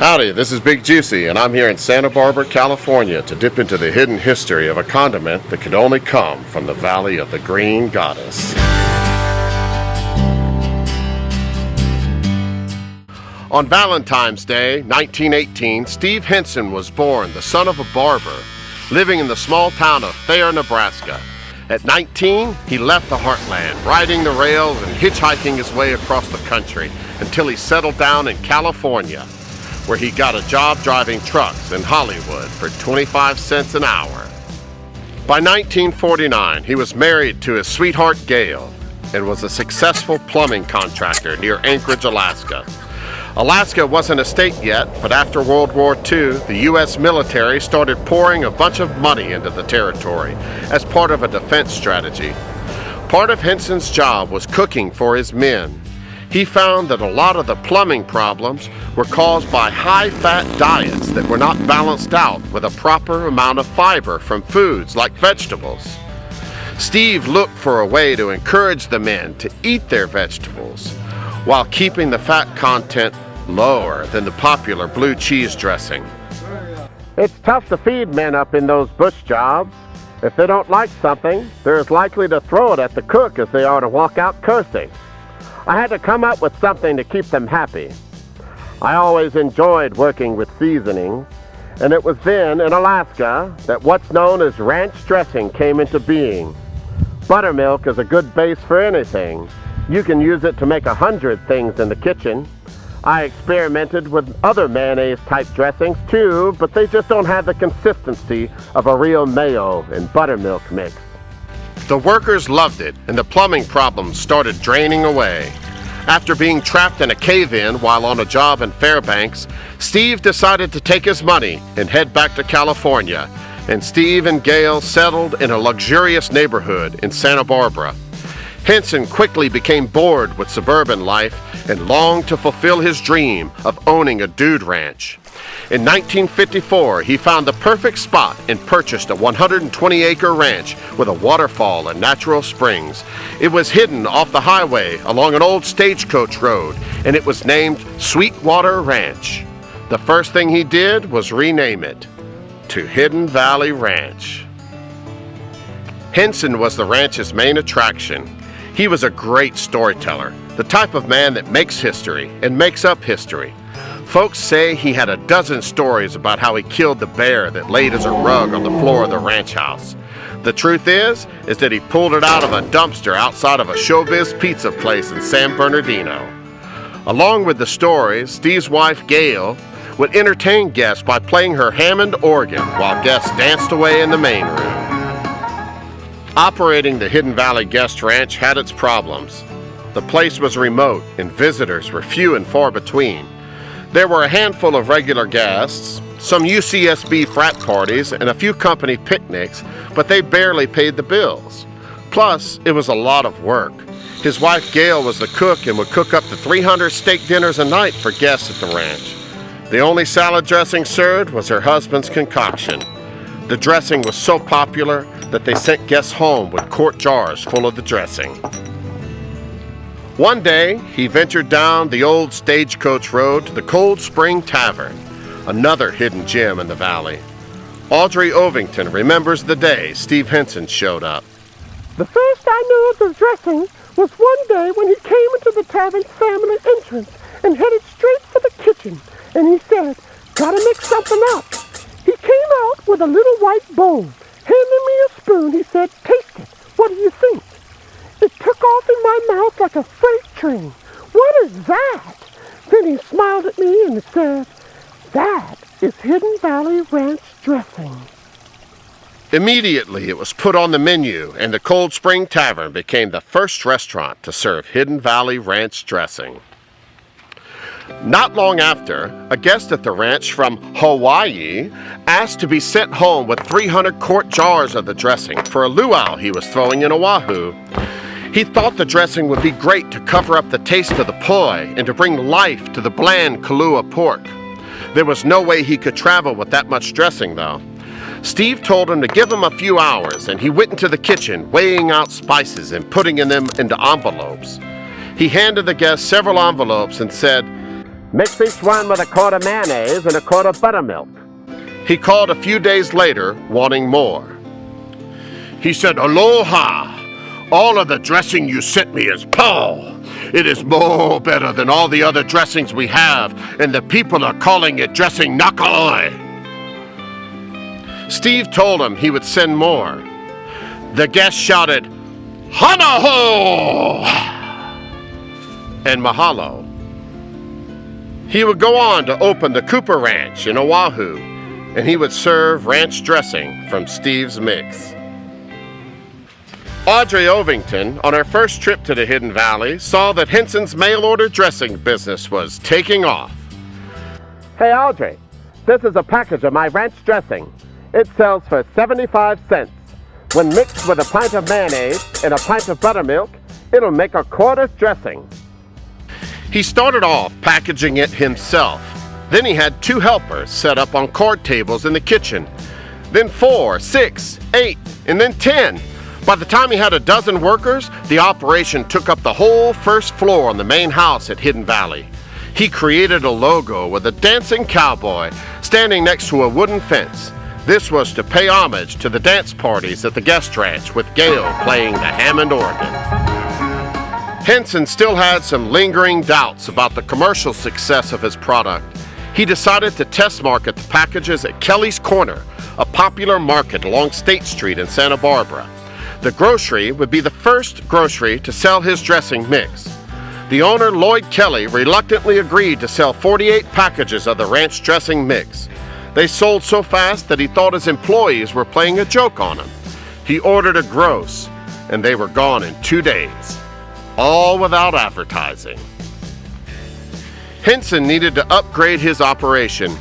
Howdy, this is Big Juicy, and I'm here in Santa Barbara, California to dip into the hidden history of a condiment that could only come from the Valley of the Green Goddess. On Valentine's Day, 1918, Steve Henson was born, the son of a barber, living in the small town of Thayer, Nebraska. At 19, he left the heartland, riding the rails and hitchhiking his way across the country until he settled down in California, where he got a job driving trucks in Hollywood for 25 cents an hour. By 1949, he was married to his sweetheart Gail and was a successful plumbing contractor near Anchorage, Alaska. Alaska wasn't a state yet, but after World War II, the U.S. military started pouring a bunch of money into the territory as part of a defense strategy. Part of Henson's job was cooking for his men. He found that a lot of the plumbing problems were caused by high-fat diets that were not balanced out with a proper amount of fiber from foods like vegetables. Steve looked for a way to encourage the men to eat their vegetables while keeping the fat content lower than the popular blue cheese dressing. It's tough to feed men up in those bush jobs. If they don't like something, they're as likely to throw it at the cook as they are to walk out cursing. I had to come up with something to keep them happy. I always enjoyed working with seasonings, and it was then in Alaska that what's known as ranch dressing came into being. Buttermilk is a good base for anything. You can use it to make 100 things in the kitchen. I experimented with other mayonnaise-type dressings too, but they just don't have the consistency of a real mayo and buttermilk mix. The workers loved it, and the plumbing problems started draining away. After being trapped in a cave-in while on a job in Fairbanks, Steve decided to take his money and head back to California, and Steve and Gail settled in a luxurious neighborhood in Santa Barbara. Henson quickly became bored with suburban life and longed to fulfill his dream of owning a dude ranch. In 1954, he found the perfect spot and purchased a 120-acre ranch with a waterfall and natural springs. It was hidden off the highway along an old stagecoach road, and it was named Sweetwater Ranch. The first thing he did was rename it to Hidden Valley Ranch. Henson was the ranch's main attraction. He was a great storyteller, the type of man that makes history and makes up history. Folks say he had a dozen stories about how he killed the bear that laid as a rug on the floor of the ranch house. The truth is that he pulled it out of a dumpster outside of a showbiz pizza place in San Bernardino. Along with the stories, Steve's wife Gail would entertain guests by playing her Hammond organ while guests danced away in the main room. Operating the Hidden Valley Guest Ranch had its problems. The place was remote and visitors were few and far between. There were a handful of regular guests, some UCSB frat parties, and a few company picnics, but they barely paid the bills. Plus, it was a lot of work. His wife Gail was the cook and would cook up to 300 steak dinners a night for guests at the ranch. The only salad dressing served was her husband's concoction. The dressing was so popular that they sent guests home with quart jars full of the dressing. One day, he ventured down the old stagecoach road to the Cold Spring Tavern, another hidden gem in the valley. Audrey Ovington remembers the day Steve Henson showed up. The first I knew of the dressing was one day when he came into the tavern's family entrance and headed straight for the kitchen, and he said, "Gotta mix something up." He came out with a little white bowl. Handing me a spoon, he said, "Taste it. What do you think?" It took off in my mouth like a freight train. "What is that?" Then he smiled at me and said, "That is Hidden Valley Ranch dressing." Immediately, it was put on the menu, and the Cold Spring Tavern became the first restaurant to serve Hidden Valley Ranch dressing. Not long after, a guest at the ranch from Hawaii asked to be sent home with 300 quart jars of the dressing for a luau he was throwing in Oahu. He thought the dressing would be great to cover up the taste of the poi and to bring life to the bland Kahlua pork. There was no way he could travel with that much dressing, though. Steve told him to give him a few hours, and he went into the kitchen, weighing out spices and putting them into envelopes. He handed the guest several envelopes and said, Mix each one with a quart of mayonnaise and a quart of buttermilk. He called a few days later, wanting more. He said, "Aloha! All of the dressing you sent me is Paul. It is more better than all the other dressings we have, and the people are calling it dressing Naka'oi." Steve told him he would send more. The guests shouted, "Hanaho!" and mahalo. He would go on to open the Cooper Ranch in Oahu, and he would serve ranch dressing from Steve's mix. Audrey Ovington, on her first trip to the Hidden Valley, saw that Henson's mail-order dressing business was taking off. "Hey Audrey, this is a package of my ranch dressing. It sells for 75 cents. When mixed with a pint of mayonnaise and a pint of buttermilk, it'll make a quarter's dressing." He started off packaging it himself. Then he had 2 helpers set up on card tables in the kitchen. Then 4, 6, 8, and then 10. By the time he had a dozen workers, the operation took up the whole first floor on the main house at Hidden Valley. He created a logo with a dancing cowboy standing next to a wooden fence. This was to pay homage to the dance parties at the guest ranch, with Gail playing the Hammond organ. Henson still had some lingering doubts about the commercial success of his product. He decided to test market the packages at Kelly's Corner, a popular market along State Street in Santa Barbara. The grocery would be the first grocery to sell his dressing mix. The owner, Lloyd Kelly, reluctantly agreed to sell 48 packages of the ranch dressing mix. They sold so fast that he thought his employees were playing a joke on him. He ordered a gross, and they were gone in 2 days, all without advertising. Henson needed to upgrade his operation.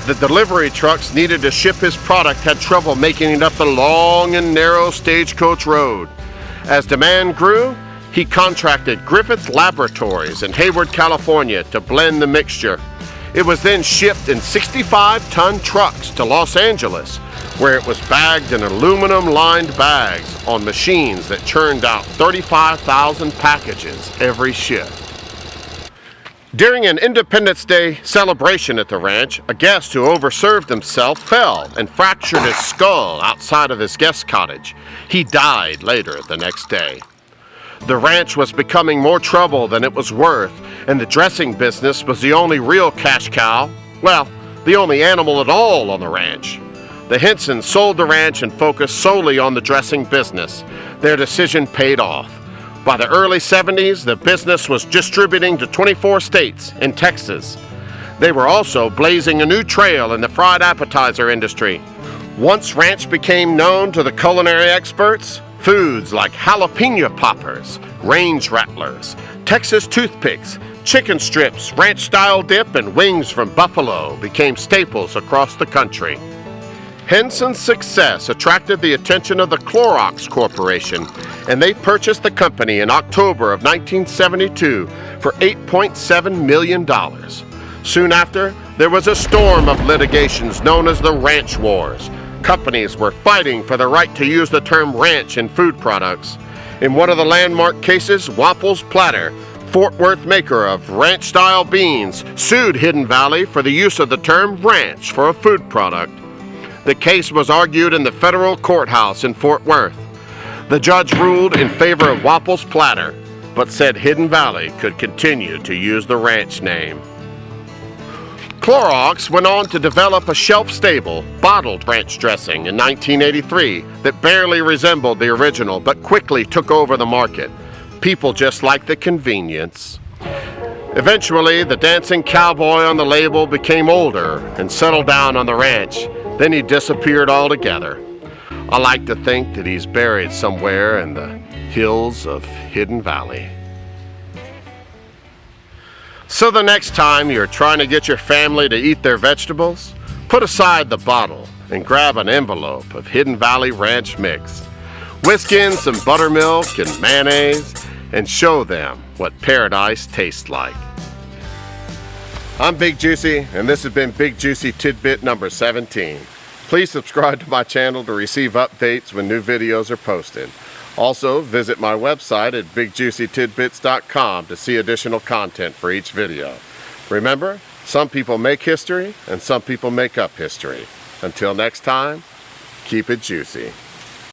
The delivery trucks needed to ship his product had trouble making it up the long and narrow Stagecoach Road. As demand grew, he contracted Griffith Laboratories in Hayward, California to blend the mixture. It was then shipped in 65-ton trucks to Los Angeles, where it was bagged in aluminum-lined bags on machines that churned out 35,000 packages every shift. During an Independence Day celebration at the ranch, a guest who overserved himself fell and fractured his skull outside of his guest cottage. He died later the next day. The ranch was becoming more trouble than it was worth, and the dressing business was the only real cash cow, well, the only animal at all on the ranch. The Hensons sold the ranch and focused solely on the dressing business. Their decision paid off. By the early 70s, the business was distributing to 24 states and Texas. They were also blazing a new trail in the fried appetizer industry. Once ranch became known to the culinary experts, foods like jalapeno poppers, range rattlers, Texas toothpicks, chicken strips, ranch-style dip, and wings from buffalo became staples across the country. Henson's success attracted the attention of the Clorox Corporation, and they purchased the company in October of 1972 for $8.7 million. Soon after, there was a storm of litigations known as the Ranch Wars. Companies were fighting for the right to use the term ranch in food products. In one of the landmark cases, Wapples Platter, Fort Worth maker of ranch-style beans, sued Hidden Valley for the use of the term ranch for a food product. The case was argued in the federal courthouse in Fort Worth. The judge ruled in favor of Wapples Platter, but said Hidden Valley could continue to use the ranch name. Clorox went on to develop a shelf-stable, bottled ranch dressing in 1983 that barely resembled the original but quickly took over the market. People just liked the convenience. Eventually, the dancing cowboy on the label became older and settled down on the ranch. Then he disappeared altogether. I like to think that he's buried somewhere in the hills of Hidden Valley. So the next time you're trying to get your family to eat their vegetables, put aside the bottle and grab an envelope of Hidden Valley Ranch Mix. Whisk in some buttermilk and mayonnaise and show them what paradise tastes like. I'm Big Juicy, and this has been Big Juicy Tidbit number 17. Please subscribe to my channel to receive updates when new videos are posted. Also, visit my website at bigjuicytidbits.com to see additional content for each video. Remember, some people make history and some people make up history. Until next time, keep it juicy.